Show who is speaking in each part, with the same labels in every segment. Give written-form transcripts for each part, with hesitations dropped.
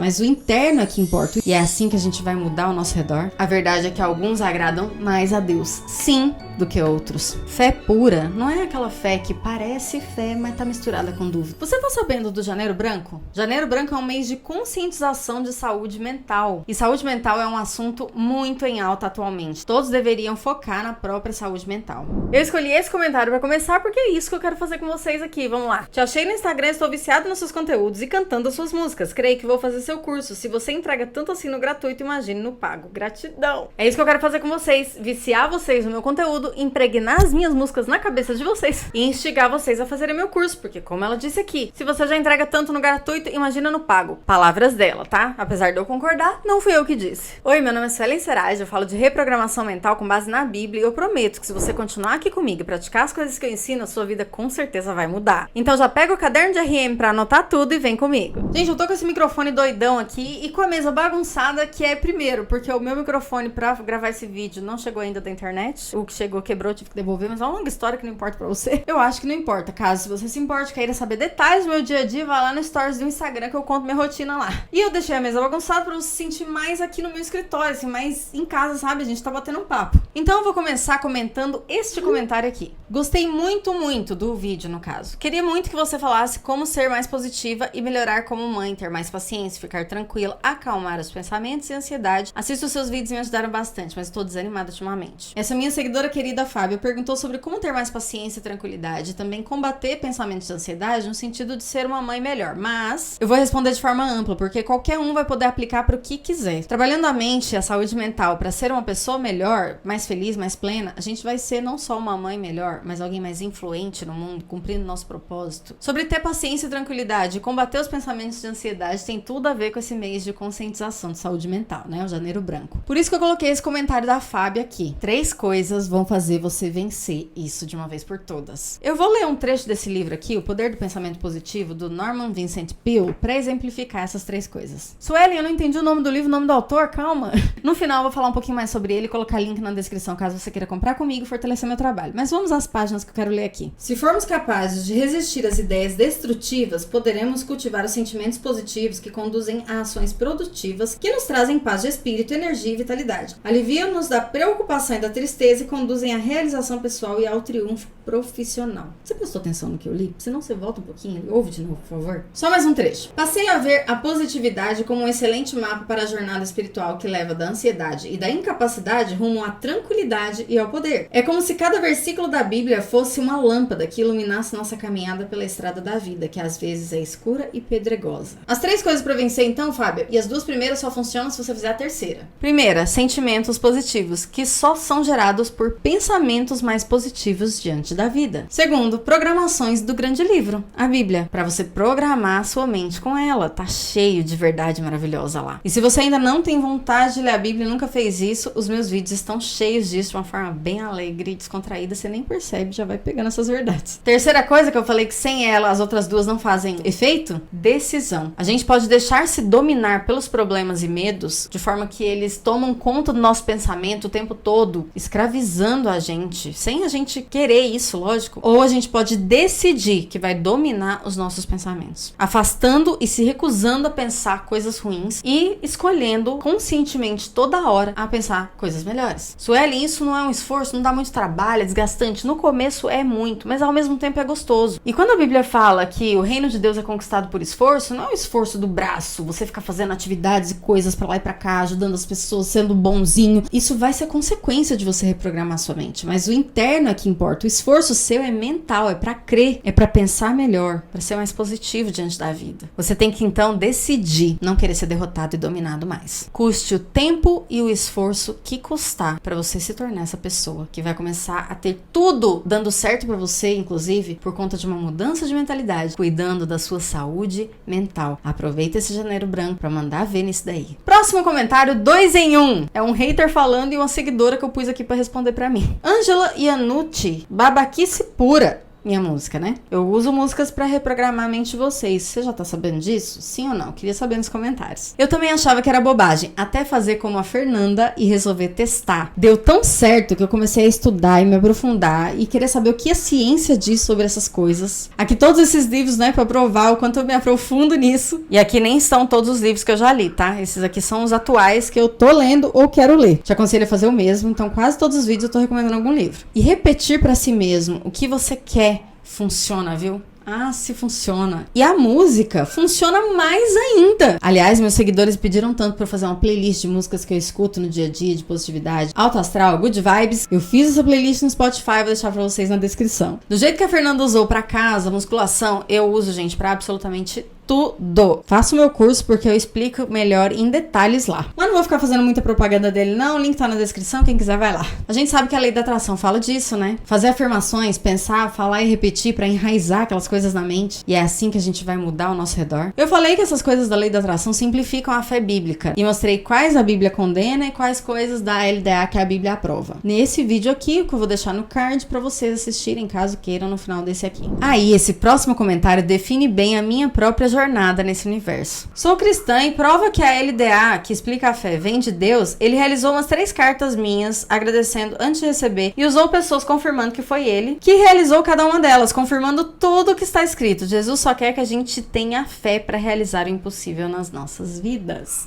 Speaker 1: Mas o interno é que importa. E é assim que a gente vai mudar ao nosso redor. A verdade é que alguns agradam mais a Deus, sim, do que outros. Fé pura não é aquela fé que parece fé, mas tá misturada com dúvida. Você tá sabendo do Janeiro Branco? Janeiro Branco é um mês de conscientização de saúde mental. E saúde mental é um assunto muito em alta atualmente. Todos deveriam focar na própria saúde mental. Eu escolhi esse comentário pra começar porque é isso que eu quero fazer com vocês aqui. Vamos lá. Te achei no Instagram, estou viciado nos seus conteúdos e cantando as suas músicas. Creio que vou fazer seu curso. Se você entrega tanto assim no gratuito, imagine no pago. Gratidão. É isso que eu quero fazer com vocês. Viciar vocês no meu conteúdo, impregnar as minhas músicas na cabeça de vocês e instigar vocês a fazerem meu curso. Porque, como ela disse aqui, se você já entrega tanto no gratuito, imagina no pago. Palavras dela, tá? Apesar de eu concordar, não fui eu que disse. Oi, meu nome é Suelen Seraj, eu falo de reprogramação mental com base na Bíblia e eu prometo que se você continuar aqui comigo e praticar as coisas que eu ensino, a sua vida com certeza vai mudar. Então já pega o caderno de RM pra anotar tudo e vem comigo. Gente, eu tô com esse microfone doidão aqui e com a mesa bagunçada, que é primeiro, porque o meu microfone pra gravar esse vídeo não chegou ainda da internet. O que chegou quebrou, tive que devolver, mas é uma longa história que não importa pra você. Eu acho que não importa. Caso se você se importe, queira saber detalhes do meu dia a dia, vai lá no stories do Instagram que eu conto minha rotina lá. E eu deixei a mesa bagunçada pra você se sentir mais aqui no meu escritório, assim, mais em casa, sabe? A gente tá batendo um papo. Então eu vou começar comentando este comentário aqui. Gostei muito, muito do vídeo, no caso. Queria muito que você falasse como ser mais positiva e melhorar como mãe, ter mais paciência, ficar tranquila, acalmar os pensamentos e ansiedade. Assisto os seus vídeos e me ajudaram bastante, mas estou desanimada ultimamente. Essa minha seguidora querida Fábia perguntou sobre como ter mais paciência e tranquilidade e também combater pensamentos de ansiedade no sentido de ser uma mãe melhor. Mas eu vou responder de forma ampla, porque qualquer um vai poder aplicar para o que quiser. Trabalhando a mente e a saúde mental para ser uma pessoa melhor, mais feliz, mais plena, a gente vai ser não só uma mãe melhor, mas alguém mais influente no mundo, cumprindo nosso propósito. Sobre ter paciência e tranquilidade e combater os pensamentos de ansiedade tem tudo a ver com esse mês de conscientização de saúde mental, né? O Janeiro Branco. Por isso que eu coloquei esse comentário da Fábia aqui. 3 coisas vão fazer você vencer isso de uma vez por todas. Eu vou ler um trecho desse livro aqui, O Poder do Pensamento Positivo, do Norman Vincent Peale, para exemplificar essas 3 coisas. Suelen, eu não entendi o nome do livro, o nome do autor, calma. No final eu vou falar um pouquinho mais sobre ele e colocar link na descrição caso você queira comprar comigo e fortalecer meu trabalho. Mas vamos às páginas que eu quero ler aqui. Se formos capazes de resistir às ideias destrutivas, poderemos cultivar os sentimentos positivos que conduzem a ações produtivas que nos trazem paz de espírito, energia e vitalidade. Aliviam-nos da preocupação e da tristeza e conduzem à realização pessoal e ao triunfo profissional. Você prestou atenção no que eu li? Senão você volta um pouquinho e ouve de novo, por favor. Só mais um trecho. Passei a ver a positividade como um excelente mapa para a jornada espiritual que leva da ansiedade e da incapacidade rumo à tranquilidade e ao poder. É como se cada versículo da Bíblia fosse uma lâmpada que iluminasse nossa caminhada pela estrada da vida, que às vezes é escura e pedregosa. As 3 coisas para vencer então, Fábia, e as 2 primeiras só funcionam se você fizer a terceira. Primeira, sentimentos positivos, que só são gerados por pensamentos mais positivos diante da vida. Segundo, programações do grande livro, a Bíblia, para você programar a sua mente com ela. Tá cheio de verdade maravilhosa lá. E se você ainda não tem vontade de ler a Bíblia e nunca fez isso, os meus vídeos estão cheios disso de uma forma bem alegre e descontraída, você nem percebe, já vai pegando essas verdades. Terceira coisa que eu falei que sem ela as outras 2 não fazem efeito, decisão. A gente pode deixar-se dominar pelos problemas e medos de forma que eles tomam conta do nosso pensamento o tempo todo, escravizando a gente, sem a gente querer isso, lógico. Ou a gente pode decidir que vai dominar os nossos pensamentos, afastando e se recusando a pensar coisas ruins e escolhendo conscientemente toda hora a pensar coisas melhores. Sueli, isso não é um esforço, não dá muito trabalho, é desgastante. No começo é muito, mas ao mesmo tempo é gostoso. E quando a Bíblia fala que o reino de Deus é conquistado por esforço, não é o esforço do braço, você ficar fazendo atividades e coisas pra lá e pra cá, ajudando as pessoas, sendo bonzinho. Isso vai ser consequência de você reprogramar sua mente, mas o interno é que importa. O esforço seu é mental, é pra crer, é pra pensar melhor, pra ser mais positivo diante da vida. Você tem que então decidir não querer ser derrotado e dominado mais. Custe o tempo e o esforço que custar pra você se tornar essa pessoa que vai começar a ter tudo dando certo pra você, inclusive por conta de uma mudança de mentalidade, cuidando da sua saúde mental. Aproveita esse Janeiro Branco pra mandar ver nisso daí. Próximo comentário, 2 em 1. É um hater falando e uma seguidora que eu pus aqui pra responder pra mim. Ângela Iannucci, babaquice pura. minha música, né? Eu uso músicas pra reprogramar a mente de vocês. Você já tá sabendo disso? Sim ou não? Queria saber nos comentários. Eu também achava que era bobagem, até fazer como a Fernanda e resolver testar. Deu tão certo que eu comecei a estudar e me aprofundar e querer saber o que a ciência diz sobre essas coisas. Aqui todos esses livros, né, pra provar o quanto eu me aprofundo nisso. E aqui nem são todos os livros que eu já li, tá? Esses aqui são os atuais que eu tô lendo ou quero ler. Te aconselho a fazer o mesmo, então quase todos os vídeos eu tô recomendando algum livro. E repetir pra si mesmo o que você quer funciona, viu? Ah, se funciona. E a música funciona mais ainda. Aliás, meus seguidores pediram tanto pra eu fazer uma playlist de músicas que eu escuto no dia a dia, de positividade, alto astral, good vibes. Eu fiz essa playlist no Spotify, vou deixar pra vocês na descrição. Do jeito que a Fernanda usou pra casa, musculação, eu uso, gente, pra absolutamente tudo. Faço o meu curso porque eu explico melhor em detalhes lá. Mas não vou ficar fazendo muita propaganda dele não, o link tá na descrição, quem quiser vai lá. A gente sabe que a lei da atração fala disso, né? Fazer afirmações, pensar, falar e repetir pra enraizar aquelas coisas na mente. E é assim que a gente vai mudar ao nosso redor. Eu falei que essas coisas da lei da atração simplificam a fé bíblica e mostrei quais a Bíblia condena e quais coisas da LDA que a Bíblia aprova. Nesse vídeo aqui, que eu vou deixar no card pra vocês assistirem, caso queiram, no final desse aqui. Aí, esse próximo comentário define bem a minha própria jornada nesse universo. Sou cristã e prova que a LDA, que explica a fé, vem de Deus. Ele realizou umas 3 cartas minhas, agradecendo antes de receber, e usou pessoas confirmando que foi ele que realizou cada uma delas, confirmando tudo o que está escrito. Jesus só quer que a gente tenha fé para realizar o impossível nas nossas vidas.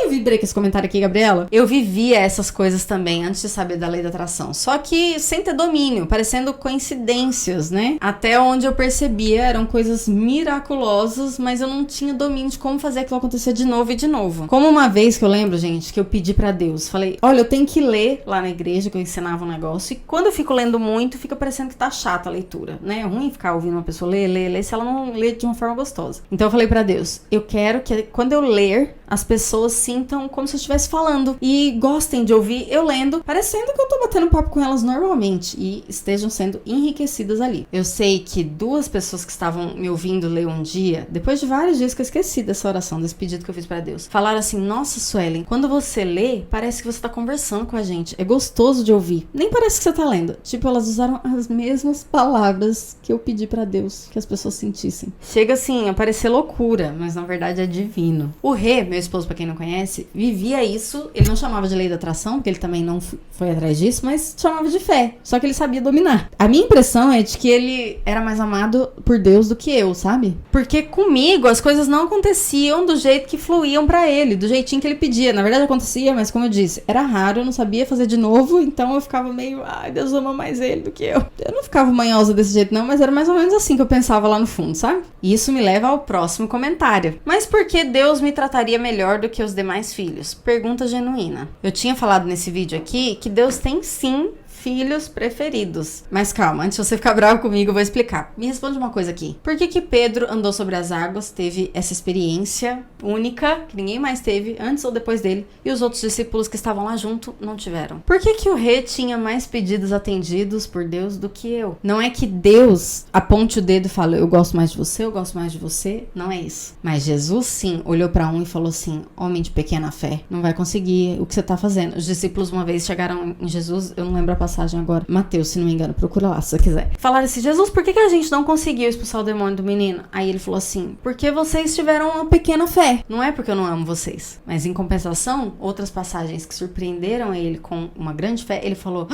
Speaker 1: Eu vibrei com esse comentário aqui, Gabriela. Eu vivia essas coisas também antes de saber da lei da atração. Só que sem ter domínio, parecendo coincidências, né? Até onde eu percebia eram coisas miraculosas, mas eu não tinha domínio de como fazer aquilo acontecer de novo e de novo. Como uma vez que eu lembro, gente, que eu pedi pra Deus. Falei, olha, eu tenho que ler lá na igreja, que eu ensinava um negócio. E quando eu fico lendo muito, fica parecendo que tá chata a leitura, né? É ruim ficar ouvindo uma pessoa ler, se ela não lê de uma forma gostosa. Então eu falei pra Deus, eu quero que quando eu ler, as pessoas sintam como se eu estivesse falando e gostem de ouvir eu lendo, parecendo que eu tô batendo papo com elas normalmente e estejam sendo enriquecidas ali. Eu sei que 2 pessoas que estavam me ouvindo ler um dia, depois de vários dias que eu esqueci dessa oração, desse pedido que eu fiz pra Deus, falaram assim, nossa, Suelen, quando você lê, parece que você tá conversando com a gente, é gostoso de ouvir, nem parece que você tá lendo. Tipo, elas usaram as mesmas palavras que eu pedi pra Deus que as pessoas sentissem. Chega assim a parecer loucura, mas na verdade é divino. O Rê, meu esposo, pra quem não conhece, vivia isso. Ele não chamava de lei da atração, porque ele também não foi atrás disso, mas chamava de fé. Só que ele sabia dominar. A minha impressão é de que ele era mais amado por Deus do que eu, sabe? Porque comigo as coisas não aconteciam do jeito que fluíam pra ele, do jeitinho que ele pedia. Na verdade acontecia, mas como eu disse, era raro, eu não sabia fazer de novo, então eu ficava meio, ai, Deus ama mais ele do que eu. Eu não ficava manhosa desse jeito não, mas era mais ou menos assim que eu pensava lá no fundo, sabe? E isso me leva ao próximo comentário. Mas por que Deus me trataria melhor do que os demais filhos? Pergunta genuína. Eu tinha falado nesse vídeo aqui que Deus tem sim filhos preferidos. Mas calma, antes de você ficar bravo comigo, eu vou explicar. Me responde uma coisa aqui. Por que Pedro andou sobre as águas, teve essa experiência única, que ninguém mais teve, antes ou depois dele, e os outros discípulos que estavam lá junto não tiveram? Por que o Rê tinha mais pedidos atendidos por Deus do que eu? Não é que Deus aponte o dedo e fala, eu gosto mais de você, eu gosto mais de você. Não é isso. Mas Jesus, sim, olhou pra um e falou assim, homem de pequena fé, não vai conseguir o que você tá fazendo. Os discípulos uma vez chegaram em Jesus, eu não lembro a passagem agora, Mateus, se não me engano, procura lá se você quiser. Falaram assim, Jesus, por que a gente não conseguiu expulsar o demônio do menino? Aí ele falou assim, porque vocês tiveram uma pequena fé. Não é porque eu não amo vocês, mas em compensação, outras passagens que surpreenderam ele com uma grande fé, ele falou,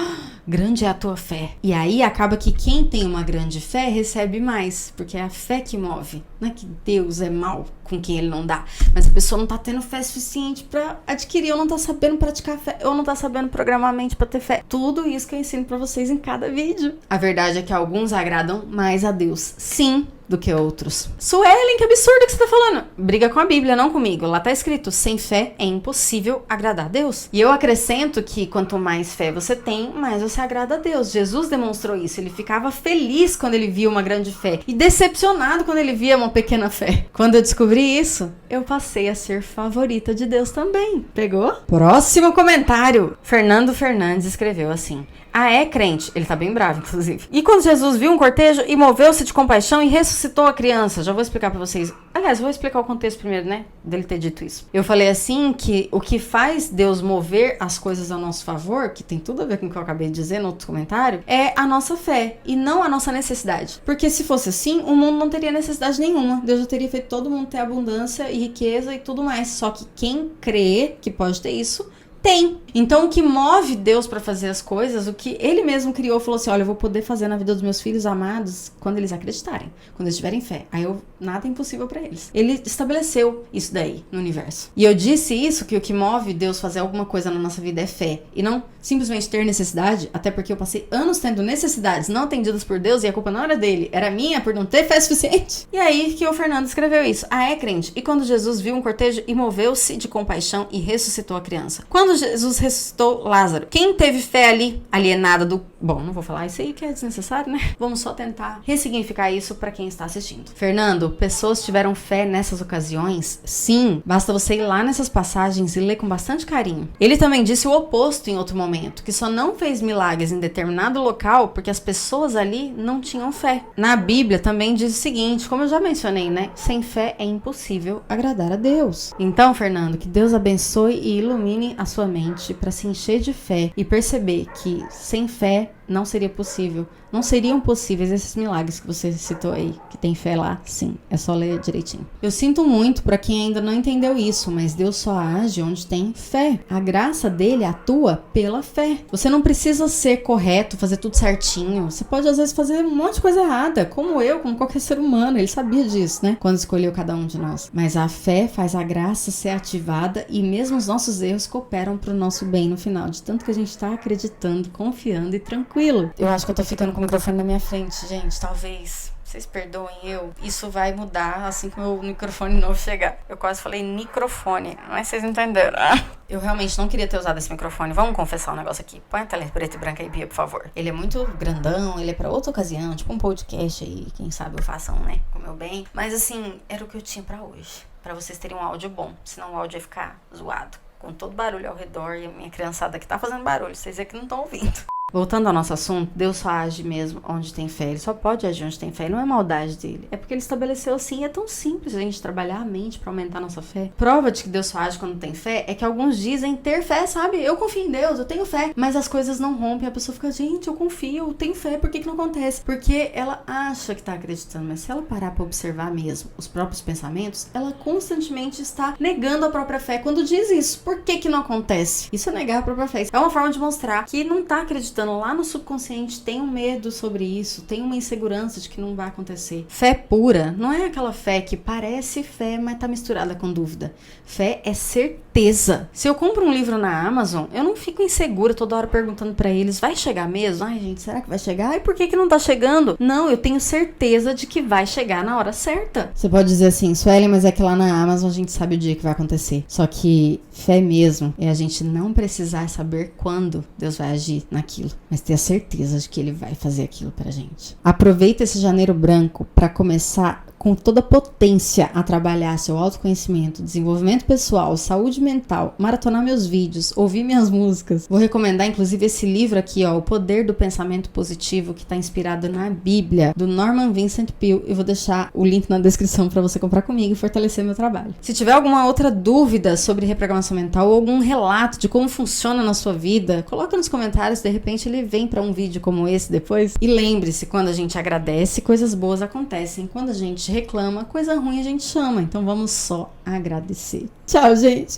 Speaker 1: grande é a tua fé. E aí acaba que quem tem uma grande fé recebe mais, porque é a fé que move. Não é que Deus é mau com quem ele não dá, mas a pessoa não tá tendo fé suficiente pra adquirir, ou não tá sabendo praticar fé, ou não tá sabendo programar a mente pra ter fé. Tudo isso que eu ensino pra vocês em cada vídeo. A verdade é que alguns agradam mais a Deus, sim, do que outros. Suelen, que absurdo que você tá falando. Briga com a Bíblia, não comigo. Lá tá escrito, sem fé é impossível agradar a Deus. E eu acrescento que quanto mais fé você tem, mais você agrada a Deus. Jesus demonstrou isso. Ele ficava feliz quando ele via uma grande fé e decepcionado quando ele via uma pequena fé. Quando eu descobri isso, eu passei a ser favorita de Deus também. Pegou? Próximo comentário. Fernando Fernandes escreveu assim, Ah, é crente. Ele tá bem bravo, inclusive. E quando Jesus viu um cortejo e moveu-se de compaixão e ressuscitou a criança. Já vou explicar pra vocês. Aliás, vou explicar o contexto primeiro, né? Dele ter dito isso. Eu falei assim que o que faz Deus mover as coisas a nosso favor, que tem tudo a ver com o que eu acabei de dizer no outro comentário, é a nossa fé e não a nossa necessidade. Porque se fosse assim, o mundo não teria necessidade nenhuma. Deus já teria feito todo mundo ter abundância e riqueza e tudo mais. Só que quem crê que pode ter isso, tem. Então o que move Deus pra fazer as coisas, o que ele mesmo criou, falou assim, olha, eu vou poder fazer na vida dos meus filhos amados quando eles acreditarem, quando eles tiverem fé. Aí nada é impossível pra eles. Ele estabeleceu isso daí no universo. E eu disse isso, que o que move Deus fazer alguma coisa na nossa vida é fé. E não simplesmente ter necessidade, até porque eu passei anos tendo necessidades não atendidas por Deus e a culpa não era dele, era minha por não ter fé suficiente. E aí que o Fernando escreveu isso. Ah, é crente. E quando Jesus viu um cortejo e moveu-se de compaixão e ressuscitou a criança. Quando Jesus ressuscitou Lázaro, quem teve fé ali, alienada do... Bom, não vou falar isso aí que é desnecessário, né? Vamos só tentar ressignificar isso pra quem está assistindo. Fernando, pessoas tiveram fé nessas ocasiões? Sim, basta você ir lá nessas passagens e ler com bastante carinho. Ele também disse o oposto em outro momento, que só não fez milagres em determinado local porque as pessoas ali não tinham fé. Na Bíblia também diz o seguinte, como eu já mencionei, né? Sem fé é impossível agradar a Deus. Então, Fernando, que Deus abençoe e ilumine a sua mente para se encher de fé e perceber que sem fé não seria possível. Não seriam possíveis esses milagres que você citou aí, que tem fé lá, sim, é só ler direitinho. Eu sinto muito pra quem ainda não entendeu isso, mas Deus só age onde tem fé. A graça dele atua pela fé. Você não precisa ser correto, fazer tudo certinho. Você pode às vezes fazer um monte de coisa errada, como eu, como qualquer ser humano. Ele sabia disso, né? Quando escolheu cada um de nós. Mas a fé faz a graça ser ativada e mesmo os nossos erros cooperam pro nosso bem no final, de tanto que a gente tá acreditando, confiando e tranquilo. Eu acho que eu tô ficando com o microfone na minha frente, gente, talvez vocês perdoem eu. Isso vai mudar assim que o meu microfone novo chegar. Eu quase falei microfone, mas vocês entenderam. Eu realmente não queria ter usado esse microfone. Vamos confessar um negócio aqui. Põe a tela preta e branca aí, Bia, por favor. Ele é muito grandão, ele é pra outra ocasião, tipo um podcast aí. Quem sabe eu faça um, né? Com o meu bem. Mas assim, era o que eu tinha pra hoje. Pra vocês terem um áudio bom. Senão o áudio ia ficar zoado. Com todo barulho ao redor e a minha criançada que tá fazendo barulho. Vocês é que não estão ouvindo. Voltando ao nosso assunto, Deus só age mesmo onde tem fé. Ele só pode agir onde tem fé. Não é maldade dele. É porque ele estabeleceu assim. É tão simples a gente trabalhar a mente pra aumentar a nossa fé. Prova de que Deus só age quando tem fé é que alguns dizem ter fé, sabe? Eu confio em Deus, eu tenho fé. Mas as coisas não rompem. A pessoa fica, gente, eu confio, eu tenho fé. Por que não acontece? Porque ela acha que tá acreditando. Mas se ela parar pra observar mesmo os próprios pensamentos, ela constantemente está negando a própria fé quando diz isso. Por que não acontece? Isso é negar a própria fé. É uma forma de mostrar que não tá acreditando. Lá no subconsciente tem um medo sobre isso, tem uma insegurança de que não vai acontecer. Fé pura não é aquela fé que parece fé, mas tá misturada com dúvida. Fé é certeza. Se eu compro um livro na Amazon, eu não fico insegura toda hora perguntando pra eles, vai chegar mesmo? Ai, gente, será que vai chegar? Ai, por que não tá chegando? Não, eu tenho certeza de que vai chegar na hora certa. Você pode dizer assim, Suelen, mas é que lá na Amazon a gente sabe o dia que vai acontecer. Só que fé mesmo é a gente não precisar saber quando Deus vai agir naquilo, mas ter a certeza de que ele vai fazer aquilo pra gente. Aproveita esse janeiro branco pra começar com toda a potência a trabalhar seu autoconhecimento, desenvolvimento pessoal, saúde mental, maratonar meus vídeos, ouvir minhas músicas. Vou recomendar inclusive esse livro aqui, ó, O Poder do Pensamento Positivo, que tá inspirado na Bíblia, do Norman Vincent Peale, e vou deixar o link na descrição pra você comprar comigo e fortalecer meu trabalho. Se tiver alguma outra dúvida sobre reprogramação mental ou algum relato de como funciona na sua vida, coloca nos comentários, de repente ele vem pra um vídeo como esse depois. E lembre-se, quando a gente agradece, coisas boas acontecem. Quando a gente reclama, coisa ruim a gente chama. Então vamos só agradecer. Tchau, gente!